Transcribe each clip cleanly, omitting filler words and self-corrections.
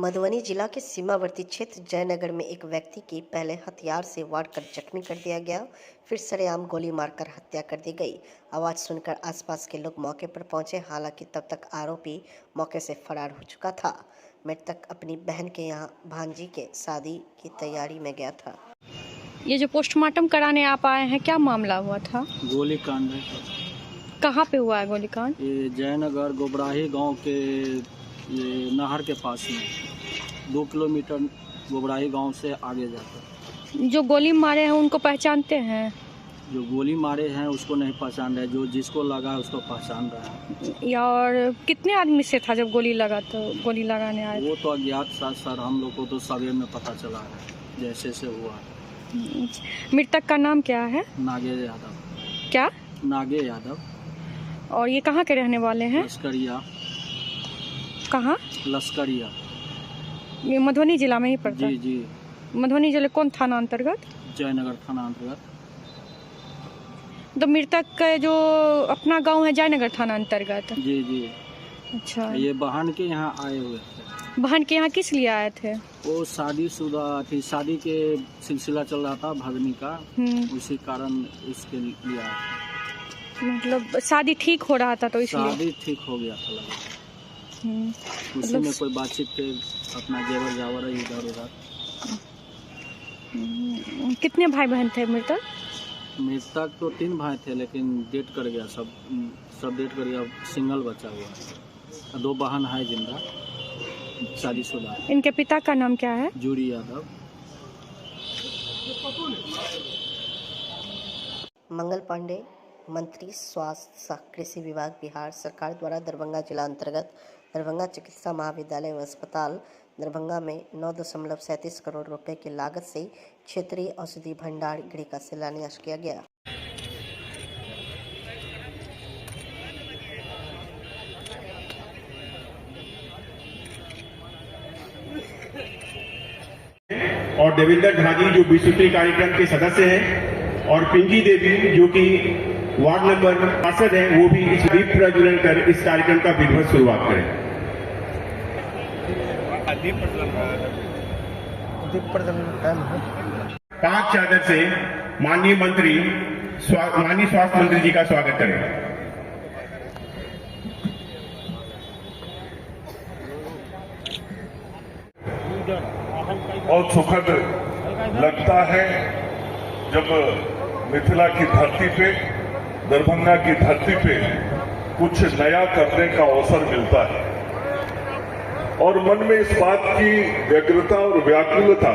मधुबनी जिला के सीमावर्ती क्षेत्र जयनगर में एक व्यक्ति की पहले हथियार से वार कर जख्मी कर दिया गया, फिर सरेआम गोली मारकर हत्या कर दी गई। आवाज़ सुनकर आसपास के लोग मौके पर पहुंचे, हालांकि तब तक आरोपी मौके से फरार हो चुका था। मृतक अपनी बहन के यहाँ भांजी के शादी की तैयारी में गया था। ये जो पोस्टमार्टम कराने आप आए हैं, क्या मामला हुआ था? गोलीकांड है। कहाँ पे हुआ है गोलीकांड? ये जयनगर गोबराही गांव के ये नहर के पास में 2 किलोमीटर गोबराही गांव से आगे जाकर। जो गोली मारे हैं उनको पहचानते हैं? जो गोली मारे हैं उसको नहीं पहचान रहे, जो जिसको लगा है उसको पहचान रहा है। या और कितने आदमी से था जब गोली लगा तो गोली लगाने आए? वो तो अज्ञात था सर, हम लोग को तो सवेर में पता चला है जैसे से हुआ। मृतक का नाम क्या है? नागे यादव। क्या? नागे यादव। और ये कहाँ के रहने वाले हैं? लश्करिया। कहाँ? लश्करिया। ये मधुबनी जिला में ही पड़ता है? जी जी। मधुबनी जिले कौन थाना अंतर्गत? जयनगर थाना अंतर्गत। तो मृतक का जो अपना गांव है जयनगर थाना अंतर्गत? जी जी। अच्छा। ये बहन के यहाँ आए हुए थे। बहन के यहाँ किस लिए आए थे? वो शादीशुदा थी, शादी के सिलसिला चल रहा था भगनी का, उसी कारण इसके लिए आया था। मतलब शादी ठीक हो रहा था तो इसलिए? शादी ठीक हो गया था लगा। उसी में कोई बातचीत पे अपना जेवर जावर इधर उधर। कितने भाई बहन थे मृतक? मृतक तो 3 भाई थे, लेकिन डेट कर गया, सब डेट कर गया, सिंगल बचा हुआ है। 2 बहन है जिंदा, शादीशुदा। इनके पिता का नाम क्या है? जूरी यादव। मंगल पांडे, मंत्री स्वास्थ्य सह कृषि विभाग, बिहार सरकार द्वारा दरभंगा जिला अंतर्गत दरभंगा चिकित्सा महाविद्यालय व अस्पताल दरभंगा में 9.37 करोड़ रुपए की लागत से क्षेत्रीय औषधि भंडार गृह का शिलान्यास किया गया। और देवेंद्र झाजी जो बीसीपी कार्यक्रम के सदस्य हैं, और पिंकी देवी जो कि वार्ड नंबर 65 है, वो भी इस दीप प्रज्वलन कर इस कार्यक्रम का विधिवत शुरुआत करें। दीप प्रज्वलन 5 चादर से माननीय स्वास्थ्य मंत्री जी का स्वागत करें। बहुत सुखद लगता है जब मिथिला की धरती पे, दरभंगा की धरती पे कुछ नया करने का अवसर मिलता है, और मन में इस बात की व्यग्रता और व्याकुलता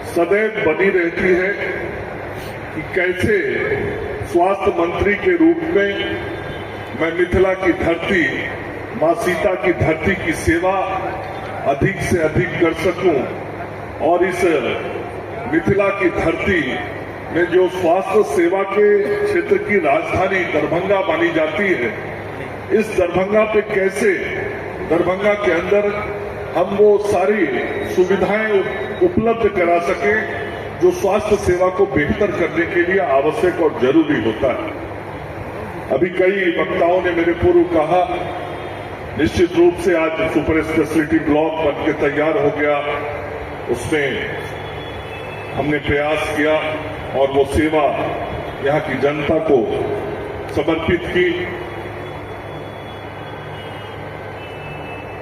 सदैव बनी रहती है कि कैसे स्वास्थ्य मंत्री के रूप में मैं मिथिला की धरती, मां सीता की धरती की सेवा अधिक से अधिक कर सकूं, और इस मिथिला की धरती में जो स्वास्थ्य सेवा के क्षेत्र की राजधानी दरभंगा मानी जाती है, इस दरभंगा पे कैसे, दरभंगा के अंदर हम वो सारी सुविधाएं उपलब्ध करा सके जो स्वास्थ्य सेवा को बेहतर करने के लिए आवश्यक और जरूरी होता है। अभी कई वक्ताओं ने मेरे पूर्व कहा, निश्चित रूप से आज सुपर स्पेशलिटी ब्लॉक बन के तैयार हो गया, उसमें हमने प्रयास किया और वो सेवा यहाँ की जनता को समर्पित की।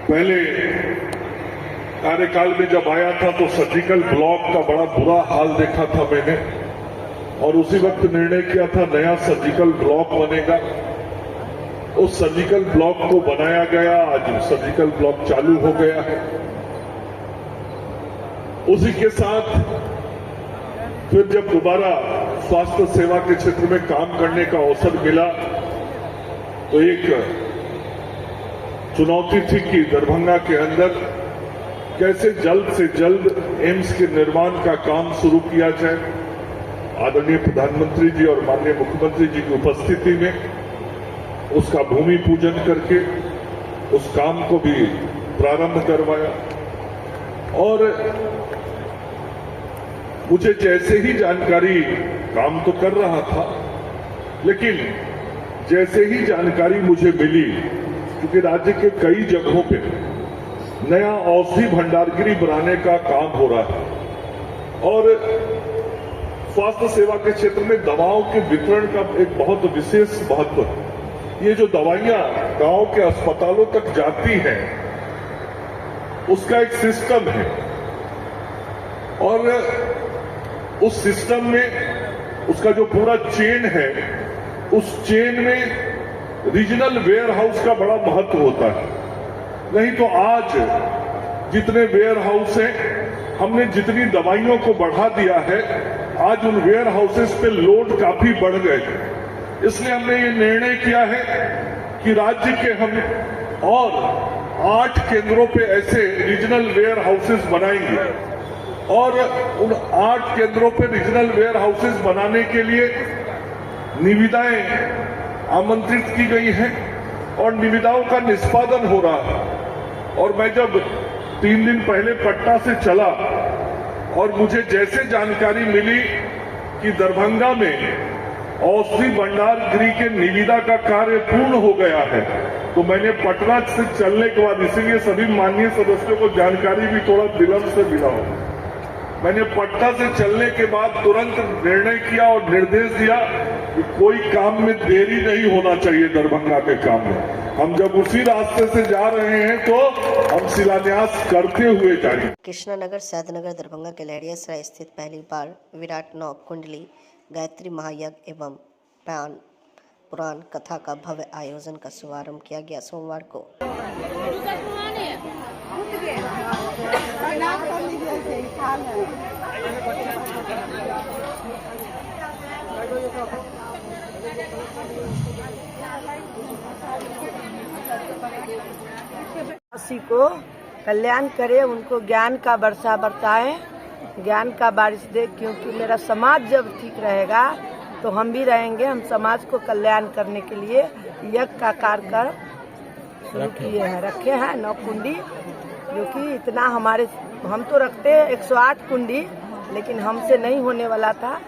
पहले कार्यकाल में जब आया था तो सर्जिकल ब्लॉक का बड़ा बुरा हाल देखा था मैंने, और उसी वक्त निर्णय किया था नया सर्जिकल ब्लॉक बनेगा। उस सर्जिकल ब्लॉक को बनाया गया, आज सर्जिकल ब्लॉक चालू हो गया है। उसी के साथ फिर जब दोबारा स्वास्थ्य सेवा के क्षेत्र में काम करने का अवसर मिला तो एक चुनौती थी कि दरभंगा के अंदर कैसे जल्द से जल्द एम्स के निर्माण का काम शुरू किया जाए। आदरणीय प्रधानमंत्री जी और माननीय मुख्यमंत्री जी की उपस्थिति में उसका भूमि पूजन करके उस काम को भी प्रारंभ करवाया, और मुझे जैसे ही जानकारी, काम तो कर रहा था, लेकिन जैसे ही जानकारी मुझे मिली, क्योंकि राज्य के कई जगहों पे नया औषधि भंडारगिरी बनाने का काम हो रहा है और स्वास्थ्य सेवा के क्षेत्र में दवाओं के वितरण का एक बहुत विशेष महत्व है। ये जो दवाइयां गांव के अस्पतालों तक जाती हैं, उसका एक सिस्टम है और उस सिस्टम में उसका जो पूरा चेन है, उस चेन में रीजनल वेयर हाउस का बड़ा महत्व होता है। नहीं तो आज जितने वेयर हाउस हैं, हमने जितनी दवाइयों को बढ़ा दिया है, आज उन वेयर हाउसेस पे लोड काफी बढ़ गए। इसलिए हमने ये निर्णय किया है कि राज्य के हम और 8 केंद्रों पे ऐसे रीजनल वेयर हाउसेस बनाएंगे और उन 8 केंद्रों पे रीजनल वेयर हाउसेस बनाने के लिए निविदाएं आमंत्रित की गई हैं और निविदाओं का निष्पादन हो रहा है। और मैं जब 3 दिन पहले पटना से चला और मुझे जैसे जानकारी मिली कि दरभंगा में औषधि भंडार गृह के निविदा का कार्य पूर्ण हो गया है, तो मैंने पटना से चलने के बाद, इसीलिए सभी माननीय सदस्यों को जानकारी भी थोड़ा विलंब से मिला हो, मैंने पटना से चलने के बाद तुरंत निर्णय किया और निर्देश दिया कि कोई काम में देरी नहीं होना चाहिए। दरभंगा के काम में हम जब उसी रास्ते से जा रहे हैं तो हम शिलान्यास करते हुए जाएंगे। कृष्णानगर सैदनगर दरभंगा के लहरियासराय स्थित पहली बार विराट नौ कुंडली गायत्री महायज्ञ एवं पुराण कथा का भव्य आयोजन का शुभारंभ किया गया। सोमवार को वासी को कल्याण करे, उनको ज्ञान का वर्षा बरसाए, ज्ञान का बारिश दे, क्योंकि मेरा समाज जब ठीक रहेगा तो हम भी रहेंगे। हम समाज को कल्याण करने के लिए यज्ञ का कार्यक्रम शुरू किए हैं, रखे हैं 9 कुंडी, जो कि इतना हम तो रखते हैं 108 कुंडी, लेकिन हमसे नहीं होने वाला था,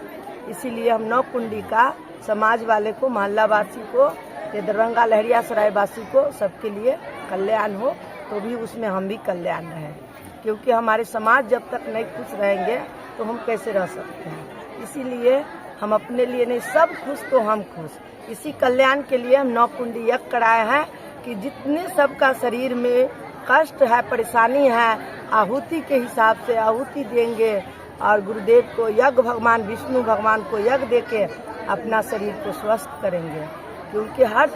इसीलिए हम 9 कुंडी का समाज वाले को, मोहल्ला वासी को, ये दरभंगा लहरियासराय वासी को, सबके लिए कल्याण हो, तो भी उसमें हम भी कल्याण रहें, क्योंकि हमारे समाज जब तक नहीं खुश रहेंगे तो हम कैसे रह सकते हैं। इसीलिए हम अपने लिए नहीं, सब खुश तो हम खुश। इसी कल्याण के लिए हम 9 कुंडी यज्ञ कराए हैं कि जितने सबका शरीर में कष्ट है, परेशानी है, आहुति के हिसाब से आहुति देंगे और गुरुदेव को यज्ञ, भगवान विष्णु भगवान को यज्ञ देके अपना शरीर को स्वस्थ करेंगे, क्योंकि हर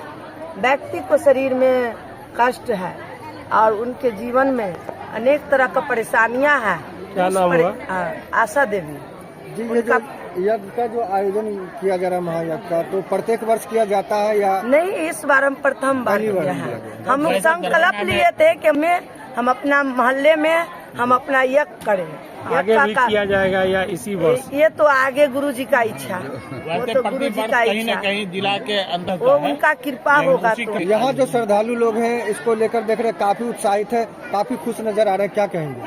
व्यक्ति को शरीर में कष्ट है और उनके जीवन में अनेक तरह का परेशानियां हैं। क्या नाम हुआ? आशा देवी जी। ये यज्ञ का जो आयोजन किया जा रहा है महायज्ञ का, तो प्रत्येक वर्ष किया जाता है या नहीं? इस बार हम प्रथम बार किया है। हम संकल्प लिए थे कि हम अपना मोहल्ले में हम अपना यज्ञ करें। आगे भी किया जाएगा या इसी वर्ष? ये तो आगे गुरु जी का इच्छा, वो तो गुरु जी का कहीं न इच्छा, कहीं जिला के अंदर वो उनका कृपा होगा। तो यहाँ जो श्रद्धालु लोग हैं इसको लेकर देख रहे, काफी उत्साहित है, काफी खुश नजर आ रहे हैं, क्या कहेंगे?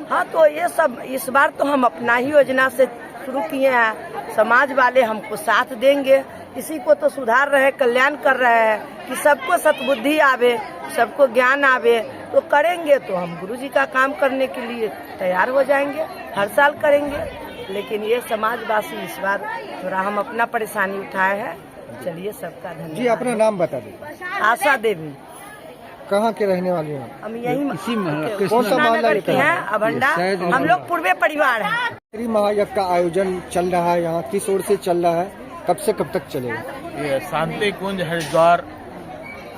हाँ, तो ये सब इस बार तो हम अपना ही योजना से शुरू किए हैं। समाज वाले हमको साथ देंगे, इसी को तो सुधार रहे, कल्याण कर रहे हैं कि सबको सद्बुद्धि आवे, सबको ज्ञान आवे, तो करेंगे तो हम गुरु जी का काम करने के लिए तैयार हो जाएंगे, हर साल करेंगे। लेकिन ये समाजवासी इस बार थोड़ा हम अपना परेशानी उठाए हैं। चलिए, सबका धन्यवाद। जी, अपना नाम बता दें। आशा देवी। कहाँ के रहने वाली हैं? हम यही कौन सा मोहल्ला के हैं, अभंडा। हम लोग पूर्वे परिवार हैं। गायत्री महायज्ञ का आयोजन चल रहा है, यहाँ किस ओर से चल रहा है, कब से कब तक चलेगा? ये शांति कुंज हरिद्वार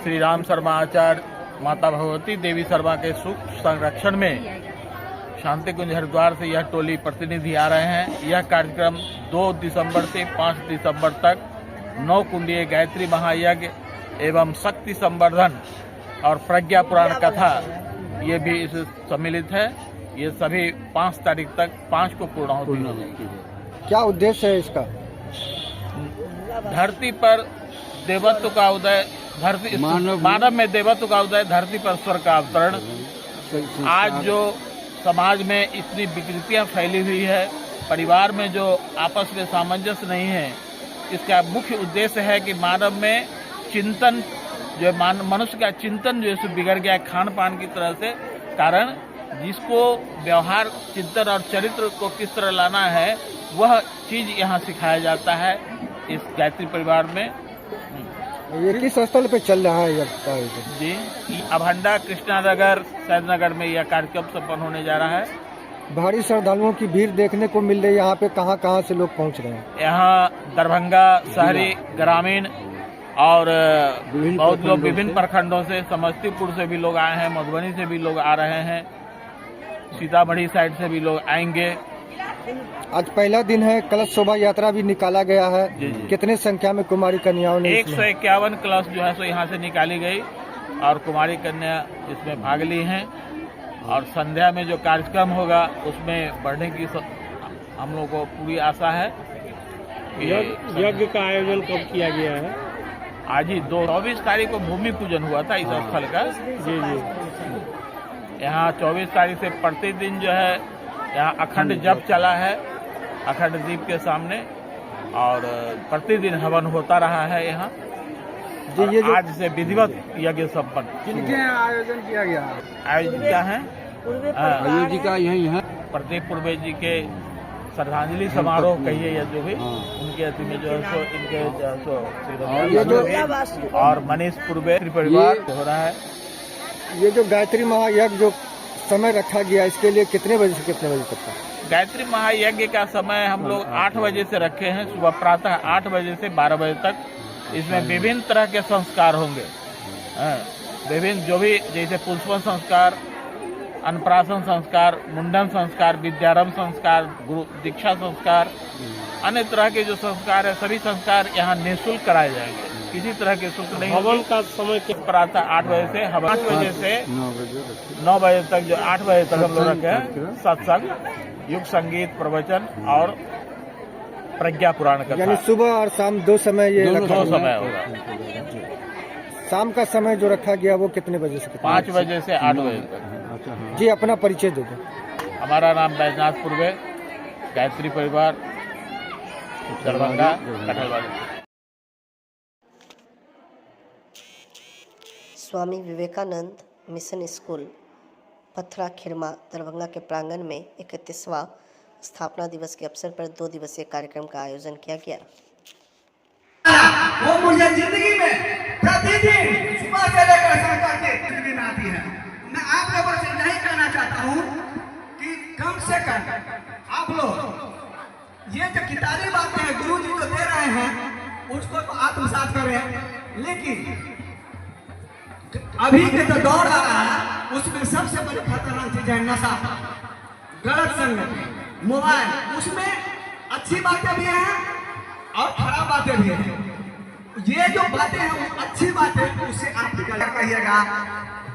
श्री राम शर्मा आचार्य माता भगवती देवी शर्मा के सुख संरक्षण में शांति कुंज हरिद्वार से यह टोली प्रतिनिधि आ रहे हैं। यह कार्यक्रम 2 दिसंबर से 5 दिसंबर तक 9 कुंडीय गायत्री महायज्ञ एवं शक्ति संवर्धन और प्रज्ञा पुराण कथा ये भी इस सम्मिलित है। ये सभी 5 तारीख तक 5 को पूर्णाहुति हो जाएगी। क्या उद्देश्य है इसका? धरती पर देवत्व का उदय, धरती मानव में देवत्व का उदय, धरती पर स्वर्ग का अवतरण। आज जो समाज में इतनी विकृतियां फैली हुई है, परिवार में जो आपस में सामंजस्य नहीं है, इसका मुख्य उद्देश्य है कि मानव में चिंतन, जो मनुष्य का चिंतन जो है बिगड़ गया, खान पान की तरह से कारण जिसको व्यवहार, चिंतन और चरित्र को किस तरह लाना है वह चीज यहाँ सिखाया जाता है इस गायत्री परिवार में। ये किस स्थल पे चल रहा है यज्ञ आयोजन? जी, अभंडा, कृष्णानगर, सैदनगर में यह कार्यक्रम संपन्न होने जा रहा है। भारी श्रद्धालुओं की भीड़ देखने को मिल रही है। यहाँ पे कहाँ से लोग पहुँच रहे हैं? यहाँ दरभंगा, शहरी, ग्रामीण और बहुत लोग विभिन्न प्रखंडों से, समस्तीपुर से भी लोग आए हैं, मधुबनी से भी लोग आ रहे हैं, सीतामढ़ी साइड से भी लोग आएंगे। आज पहला दिन है, कलश शोभा यात्रा भी निकाला गया है। जी जी। कितने संख्या में कुमारी कन्याओं ने? 151 कलश जो है सो यहाँ से निकाली गई और कुमारी कन्या इसमें भाग ली हैं। और संध्या में जो कार्यक्रम होगा उसमें बढ़ने की हम लोग को पूरी आशा है। यज्ञ का आयोजन कब किया गया है? आज ही 24 तारीख को भूमि पूजन हुआ था इस स्थल का। जी जी। यहाँ 24 तारीख से प्रतिदिन जो है यहाँ अखंड जप चला है, अखंड दीप के सामने, और प्रतिदिन हवन होता रहा है यहाँ। ये जो आज से विधिवत यज्ञ संपन्न। किनके आयोजन किया गया? आयोजिका है आयोजिका यही है। प्रदीप पूर्वे जी के श्रद्धांजलि समारोह कहिए या जो भी उनके अति में जो है सो इनके जो है सो और मनीष पूर्वे परिवार हो रहा है। ये जो गायत्री महायज्ञ जो समय रखा गया, इसके लिए कितने बजे से कितने बजे तक का? गायत्री महायज्ञ का समय हम लोग 8 बजे से रखे हैं, सुबह प्रातः 8 बजे से 12 बजे तक। इसमें विभिन्न तरह के संस्कार होंगे, विभिन्न जो भी, जैसे पुष्पन संस्कार, अन्नप्राशन संस्कार, मुंडन संस्कार, विद्यारंभ संस्कार, गुरु दीक्षा संस्कार, अन्य तरह के जो संस्कार है सभी संस्कार यहाँ निःशुल्क कराए जाएंगे, किसी तरह के शुल्क नहीं। हवन का समय प्रातः 8 बजे से हवन, 8 बजे से 9 बजे तक, जो 8 बजे तक हम लोग रखे हैं सत्संग, युग संगीत, प्रवचन और प्रज्ञा पुराण का। यानी सुबह और शाम दो समय ये दो समय होगा। शाम का समय जो रखा गया वो कितने बजे से? 5 बजे से 8 बजे तक। जी, अपना परिचय दे दो। हमारा नाम बैजनाथ पूर्वे, गायत्री परिवार, दरभंगा, कटहलवाड़ी। स्वामी विवेकानंद मिशन स्कूल पथरा खिरमा दरभंगा के प्रांगण में 31वां स्थापना दिवस के अवसर पर 2 दिवसीय कार्यक्रम का आयोजन किया गया। वो मुझे जिंदगी में प्रतिदिन सुबह से लेकर शाम तक जिंदगी में आती है। मैं आप लोगों से यही कहना चाहता हूँ कि कम से कम आप लोग ये जो किताबी बातें हैं गुरु जी जो दे रहे हैं उसको तो आत्मसात करें, लेकिन अभी के जो दौर आ रहा है उसमें सबसे बड़ी खतरनाक चीज है नशा, गलत संगति, मोबाइल। उसमें अच्छी बातें भी हैं और खराब बातें भी हैं। ये जो बातें हैं वो अच्छी बातें, उससे आप निकाल कहिएगा,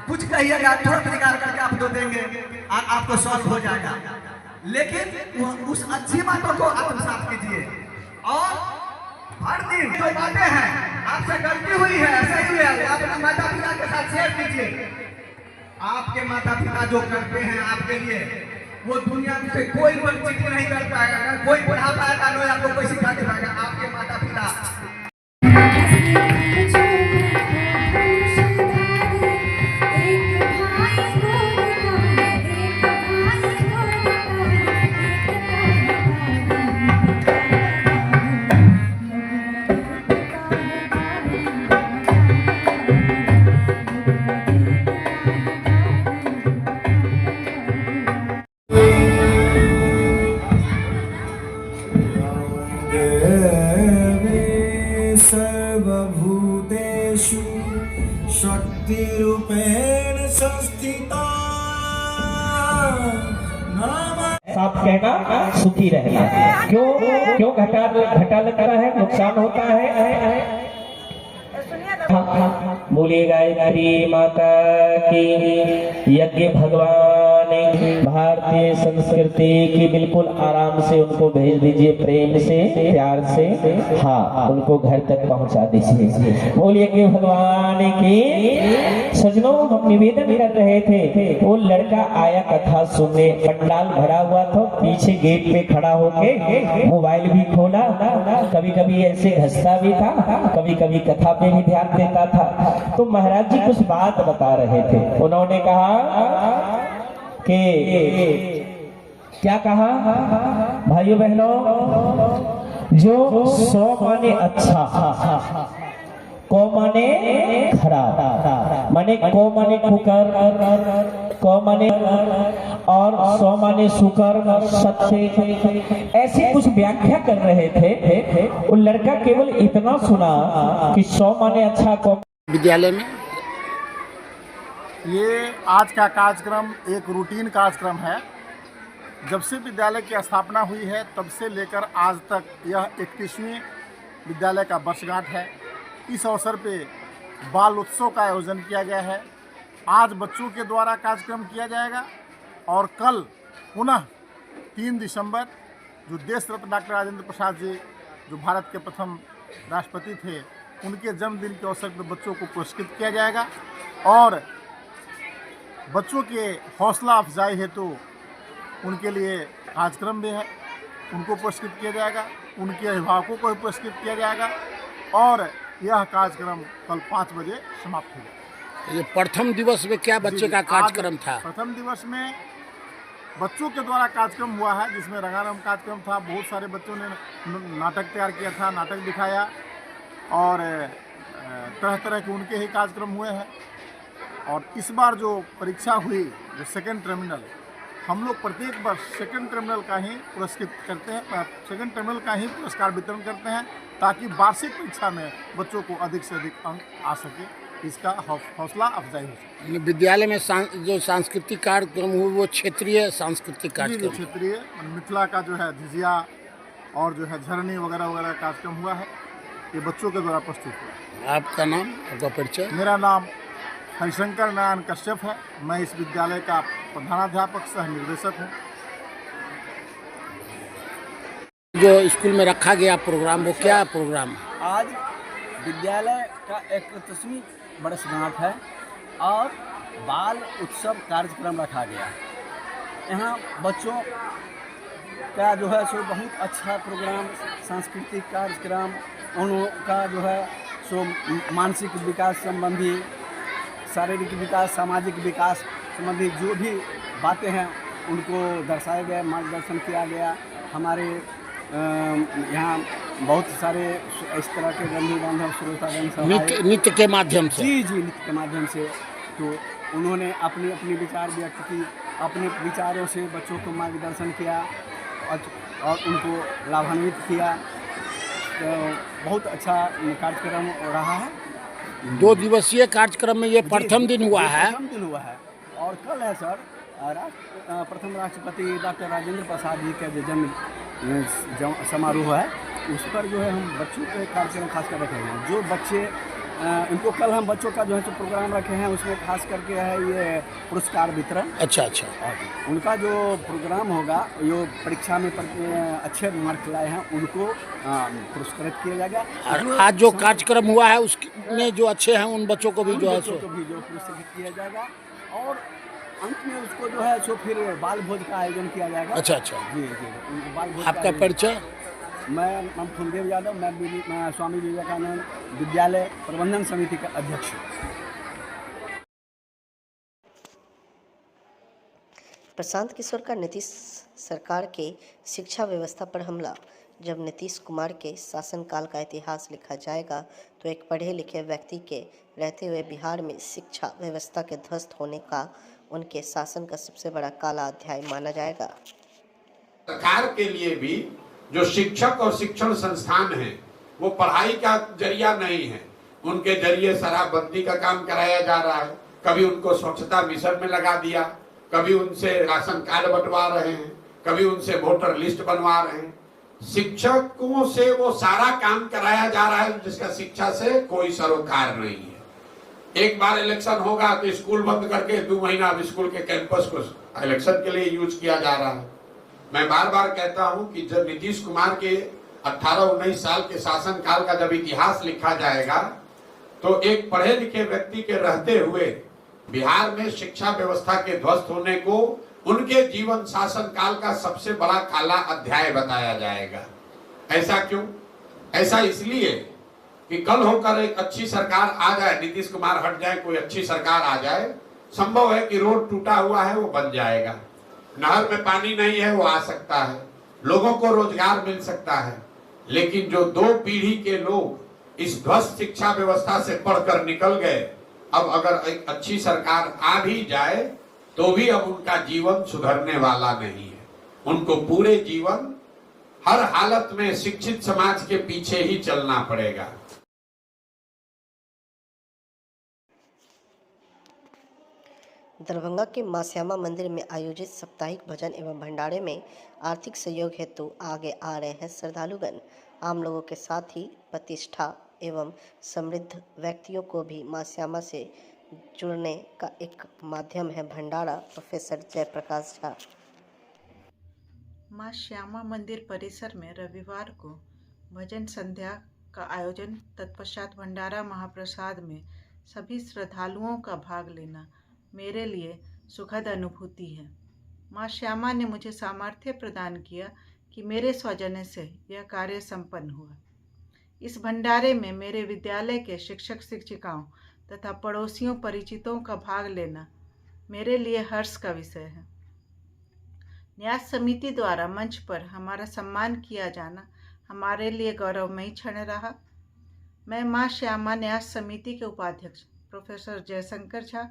कुछ कहिएगा, तुरंत निकाल करके आप दो देंगे और आपको सॉल्व हो जाएगा। लेकिन उस अच्छी बातों को आत्मसात कीजिए और हर दिन जो बातें हैं आपसे गलती हुई है, सही है, अपने माता पिता के साथ शेयर कीजिए। आपके माता पिता जो करते हैं आपके लिए वो दुनिया से कोई चीज नहीं कर पाएगा, कोई पढ़ा पाएगा, कोई आपको कोई सिखा दे पाएगा। आपके माता पिता सर्वभूतेषु शक्तिरूपेण संस्थिता। साफ कहना, सुखी रहना। क्यों घटा लगता है, नुकसान होता है। बोलिए गायत्री माता की। यज्ञ भगवान भारतीय संस्कृति की बिल्कुल आराम से उनको भेज दीजिए, प्रेम से, प्यार से। हाँ, उनको घर तक पहुंचा दीजिए। बोलिए कि भगवान की। सजनों, हम निवेदन कर रहे थे, वो लड़का आया कथा सुनने, पंडाल भरा हुआ था, पीछे गेट पे खड़ा होके मोबाइल भी खोला, कभी कभी ऐसे घसता भी था, कभी कभी कथा पे भी ध्यान देता था। तो महाराज जी कुछ बात बता रहे थे। उन्होंने कहा कि क्या कहा भाइयों बहनों, जो 100 माने अच्छा, को माने खराब, माने को माने कुकर, को माने और 100 माने शुकर, सत्य, ऐसी कुछ व्याख्या कर रहे थे। वो लड़का केवल इतना सुना कि 100 माने अच्छा को। विद्यालय में ये आज का कार्यक्रम एक रूटीन कार्यक्रम है। जब से विद्यालय की स्थापना हुई है तब से लेकर आज तक यह 31वीं विद्यालय का वर्षगांठ है। इस अवसर पे बाल उत्सव का आयोजन किया गया है। आज बच्चों के द्वारा कार्यक्रम किया जाएगा और कल पुनः 3 दिसंबर जो देश रत्न डॉक्टर राजेंद्र प्रसाद जी, जो भारत के प्रथम राष्ट्रपति थे, उनके जन्मदिन के अवसर पर बच्चों को पुरस्कृत किया जाएगा और बच्चों के हौसला अफजाई हेतु उनके लिए कार्यक्रम भी है, उनको पुरस्कृत किया जाएगा, उनके अभिभावकों को भी पुरस्कृत किया जाएगा और यह कार्यक्रम कल 5 बजे समाप्त हो जाएगा। ये प्रथम दिवस में क्या बच्चे का कार्यक्रम था? प्रथम दिवस में बच्चों के द्वारा कार्यक्रम हुआ है, जिसमें रंगारंग कार्यक्रम था। बहुत सारे बच्चों ने नाटक तैयार किया था, नाटक दिखाया और तरह तरह के उनके ही कार्यक्रम हुए हैं। और इस बार जो परीक्षा हुई, जो सेकेंड टर्मिनल, हम लोग प्रत्येक वर्ष सेकेंड टर्मिनल का ही पुरस्कृत करते हैं, सेकेंड टर्मिनल का ही पुरस्कार वितरण करते हैं ताकि वार्षिक परीक्षा में बच्चों को अधिक से अधिक अंक आ सके, इसका हौसला अफजाई हो सके। विद्यालय में जो सांस्कृतिक कार्यक्रम हुए वो क्षेत्रीय सांस्कृतिक कार्यक्रम, क्षेत्रीय मिथिला का जो है झिझिया और जो है झरनी वगैरह वगैरह कार्यक्रम हुआ है, ये बच्चों के द्वारा प्रस्तुत हुआ। आपका नाम, आपका परिचय? मेरा नाम हरिशंकर नारायण कश्यप है। मैं इस विद्यालय का प्रधानाध्यापक सह निर्देशक हूँ। जो स्कूल में रखा गया प्रोग्राम, वो क्या प्रोग्राम है? आज विद्यालय का 31वीं वर्षगांठ है और बाल उत्सव कार्यक्रम रखा गया है। यहाँ बच्चों का जो है सो बहुत अच्छा प्रोग्राम, सांस्कृतिक कार्यक्रम, उनका जो है सो मानसिक विकास संबंधी, शारीरिक विकास, सामाजिक विकास संबंधी जो भी बातें हैं उनको दर्शाया गया, मार्गदर्शन किया गया। हमारे यहाँ बहुत सारे इस तरह के बंधु बांधव श्रोतागण नृत्य के माध्यम से, जी नृत्य के माध्यम से, तो उन्होंने अपनी अपनी विचार व्यक्त की, अपने विचारों से बच्चों को मार्गदर्शन किया और उनको लाभान्वित किया। तो बहुत अच्छा कार्यक्रम रहा है। 2 दिवसीय कार्यक्रम में ये प्रथम दिन हुआ है। प्रथम दिन हुआ है और कल है सर प्रथम राष्ट्रपति डॉक्टर राजेंद्र प्रसाद जी का जो जन्म समारोह है, उस पर जो है हम बच्चों के कार्यक्रम खास कर रखे हैं। जो बच्चे इनको कल हम बच्चों का जो है प्रोग्राम रखे हैं, उसमें खास करके है ये पुरस्कार वितरण। अच्छा। उनका जो प्रोग्राम होगा, जो परीक्षा में अच्छे मार्क लाए हैं उनको पुरस्कृत किया जाएगा। और आज जो कार्यक्रम हुआ है उसमें जो अच्छे हैं उन बच्चों को भी जो है सो पुरस्कृत किया जाएगा और अंत में उसको जो है सो फिर बाल भोज का आयोजन किया जाएगा। अच्छा। जी बाल भोज। आपका परिचय? मैं फुलदेव यादव, मैं स्वामी विवेकानंद विद्यालय प्रबंधन समिति का अध्यक्ष हूँ। प्रशांत किशोर का नीतीश सरकार के शिक्षा व्यवस्था पर हमला। जब नीतीश कुमार के शासनकाल का इतिहास लिखा जाएगा तो एक पढ़े लिखे व्यक्ति के रहते हुए बिहार में शिक्षा व्यवस्था के ध्वस्त होने का उनके शासन का सबसे बड़ा काला अध्याय माना जाएगा। सरकार के लिए भी जो शिक्षक और शिक्षण संस्थान हैं, वो पढ़ाई का जरिया नहीं है। उनके जरिए शराबबंदी का काम कराया जा रहा है। कभी उनको स्वच्छता मिशन में लगा दिया, कभी उनसे राशन कार्ड बंटवा रहे हैं, कभी उनसे वोटर लिस्ट बनवा रहे हैं। शिक्षकों से वो सारा काम कराया जा रहा है जिसका शिक्षा से कोई सरोकार नहीं है। एक बार इलेक्शन होगा तो स्कूल बंद करके 2 महीना अब स्कूल के कैंपस को इलेक्शन के लिए यूज किया जा रहा है। मैं बार बार कहता हूं कि जब नीतीश कुमार के 18-19 साल के शासनकाल का जब इतिहास लिखा जाएगा तो एक पढ़े लिखे व्यक्ति के रहते हुए बिहार में शिक्षा व्यवस्था के ध्वस्त होने को उनके जीवन शासन काल का सबसे बड़ा काला अध्याय बताया जाएगा। ऐसा क्यों? ऐसा इसलिए कि कल होकर एक अच्छी सरकार आ जाए, नीतीश कुमार हट जाए, कोई अच्छी सरकार आ जाए, संभव है कि रोड टूटा हुआ है वो बन जाएगा, नहर में पानी नहीं है वो आ सकता है, लोगों को रोजगार मिल सकता है। लेकिन जो 2 पीढ़ी के लोग इस ध्वस्त शिक्षा व्यवस्था से पढ़कर निकल गए, अब अगर एक अच्छी सरकार आ भी जाए तो भी अब उनका जीवन सुधरने वाला नहीं है। उनको पूरे जीवन हर हालत में शिक्षित समाज के पीछे ही चलना पड़ेगा। दरभंगा के मां श्यामा मंदिर में आयोजित साप्ताहिक भजन एवं भंडारे में आर्थिक सहयोग हेतु आगे आ रहे हैं श्रद्धालुगण। आम लोगों के साथ ही प्रतिष्ठा एवं समृद्ध व्यक्तियों को भी मां श्यामा से जुड़ने का एक माध्यम है भंडारा। प्रोफेसर जयप्रकाश झा। मां श्यामा मंदिर परिसर में रविवार को भजन संध्या का आयोजन तत्पश्चात भंडारा महाप्रसाद में सभी श्रद्धालुओं का भाग लेना मेरे लिए सुखद अनुभूति है। मां श्यामा ने मुझे सामर्थ्य प्रदान किया कि मेरे सौजन्य से यह कार्य संपन्न हुआ। इस भंडारे में मेरे विद्यालय के शिक्षक शिक्षिकाओं तथा पड़ोसियों परिचितों का भाग लेना मेरे लिए हर्ष का विषय है। न्यास समिति द्वारा मंच पर हमारा सम्मान किया जाना हमारे लिए गौरवमयी क्षण रहा। मैं मां श्यामा न्यास समिति के उपाध्यक्ष प्रोफेसर जयशंकर झा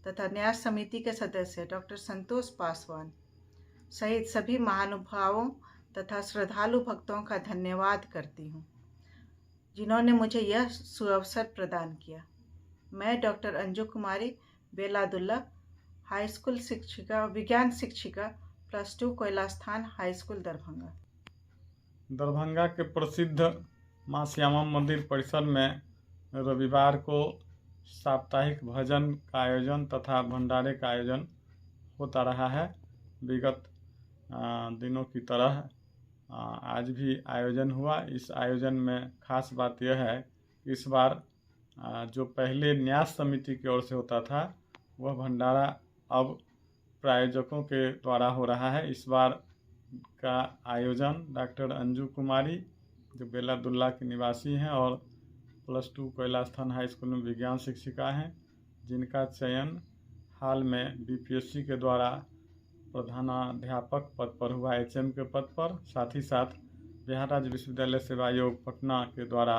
तथा न्यास समिति के सदस्य डॉक्टर संतोष पासवान सहित सभी महानुभावों तथा श्रद्धालु भक्तों का धन्यवाद करती हूँ, जिन्होंने मुझे यह सुअवसर प्रदान किया। मैं डॉक्टर अंजू कुमारी बेलादुल्ला हाई स्कूल शिक्षिका, विज्ञान शिक्षिका, +2 कोयलास्थान हाई स्कूल दरभंगा। दरभंगा के प्रसिद्ध मां श्यामा मंदिर परिसर में रविवार को साप्ताहिक भजन का आयोजन तथा भंडारे का आयोजन होता रहा है। विगत दिनों की तरह आज भी आयोजन हुआ। इस आयोजन में खास बात यह है कि इस बार जो पहले न्यास समिति की ओर से होता था वह भंडारा अब प्रायोजकों के द्वारा हो रहा है। इस बार का आयोजन डॉक्टर अंजू कुमारी जो बेलादुल्ला की निवासी हैं और +2 कोयलास्थान हाई स्कूल में विज्ञान शिक्षिका हैं, जिनका चयन हाल में बीपीएससी के द्वारा प्रधानाध्यापक पद पर हुआ, HM के पद पर। साथ ही साथ बिहार राज्य विश्वविद्यालय सेवा आयोग पटना के द्वारा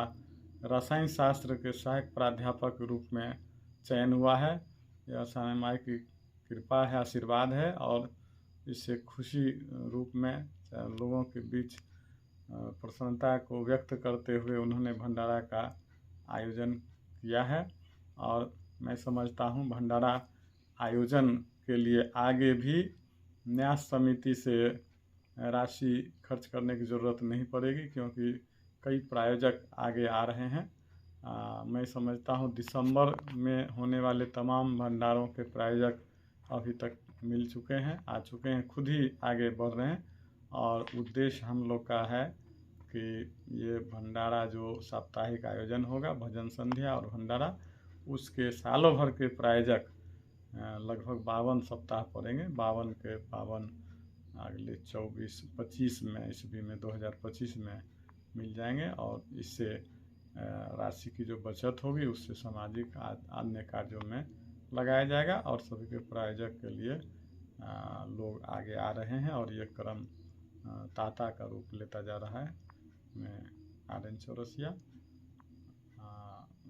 रसायन शास्त्र के सहायक प्राध्यापक के रूप में चयन हुआ है। यह साईं माई की कृपा है, आशीर्वाद है और इससे खुशी रूप में लोगों के बीच प्रसन्नता को व्यक्त करते हुए उन्होंने भंडारा का आयोजन किया है। और मैं समझता हूँ भंडारा आयोजन के लिए आगे भी न्यास समिति से राशि खर्च करने की ज़रूरत नहीं पड़ेगी, क्योंकि कई प्रायोजक आगे आ रहे हैं। मैं समझता हूँ दिसंबर में होने वाले तमाम भंडारों के प्रायोजक अभी तक मिल चुके हैं, आ चुके हैं, खुद ही आगे बढ़ रहे हैं। और उद्देश्य हम लोग का है कि ये भंडारा जो साप्ताहिक आयोजन होगा, भजन संध्या और भंडारा, उसके सालों भर के प्रायोजक लगभग 52 सप्ताह पड़ेंगे। 52 के 52 अगले 24-25 में ईस्वी में 2025 में मिल जाएंगे और इससे राशि की जो बचत होगी उससे सामाजिक अन्य कार्यों में लगाया जाएगा और सभी के प्रायोजक के लिए लोग आगे आ रहे हैं और ये क्रम ताता का रूप लेता जा रहा है। मैं RN चौरसिया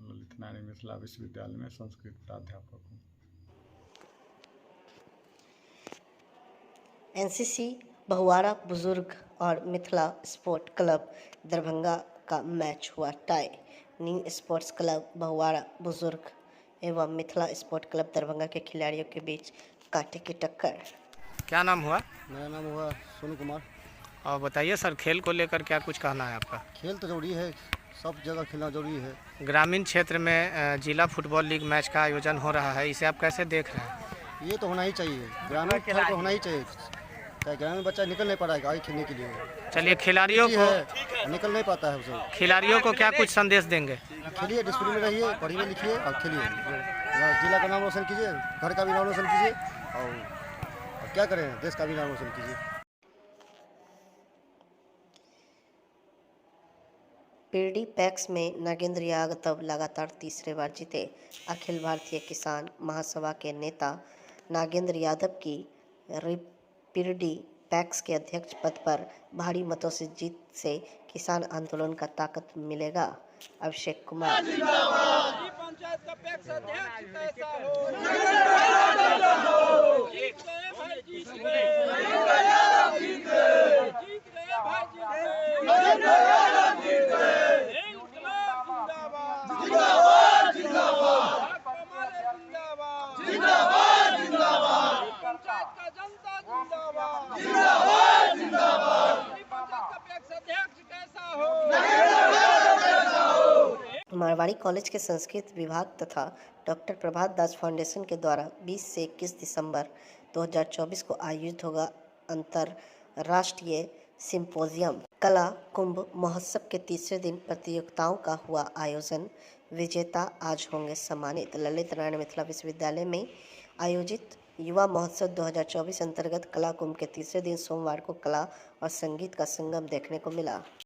ललित नारायण मिथिला विश्वविद्यालय में संस्कृत प्राध्यापक हूँ। NCC बहुवारा बुजुर्ग और मिथिला स्पोर्ट क्लब दरभंगा का मैच हुआ टाई। न्यू स्पोर्ट्स क्लब बहुवारा बुजुर्ग एवं मिथिला स्पोर्ट क्लब दरभंगा के खिलाड़ियों के बीच कांटे की टक्कर। क्या नाम हुआ? मेरा नाम हुआ सोनू कुमार। और बताइए सर, खेल को लेकर क्या कुछ कहना है आपका? खेल तो जरूरी है, सब जगह खेलना जरूरी है। ग्रामीण क्षेत्र में जिला फुटबॉल लीग मैच का आयोजन हो रहा है, इसे आप कैसे देख रहे हैं? ये तो होना ही चाहिए, ग्रामीण खेल तो होना ही चाहिए। क्या ग्रामीण बच्चा निकल नहीं पा रहा है आगे खेलने के लिए? चलिए, खिलाड़ियों को निकल नहीं पाता है उसे। खिलाड़ियों को क्या कुछ संदेश देंगे? खेलिए, डिसिप्लिन में रहिए, पढ़िए लिखिए और खेलिए। जिला का नाम रोशन कीजिए, घर का भी नाम रोशन कीजिए और क्या करें, देश का भी नाम रोशन कीजिए। पिरडी पैक्स में नागेंद्र यादव लगातार तीसरे बार जीते। अखिल भारतीय किसान महासभा के नेता नागेंद्र यादव की पिरडी पैक्स के अध्यक्ष पद पर भारी मतों से जीत से किसान आंदोलन का ताकत मिलेगा। अभिषेक कुमार मारवाड़ी कॉलेज के संस्कृत विभाग तथा डॉक्टर प्रभात दास फाउंडेशन के द्वारा 20 से 21 दिसंबर 2024 को आयोजित होगा अंतरराष्ट्रीय सिंपोजियम। कला कुंभ महोत्सव के तीसरे दिन प्रतियोगिताओं का हुआ आयोजन। विजेता आज होंगे सम्मानित। ललित नारायण मिथिला विश्वविद्यालय में आयोजित युवा महोत्सव 2024 अंतर्गत कला कुंभ के तीसरे दिन सोमवार को कला और संगीत का संगम देखने को मिला।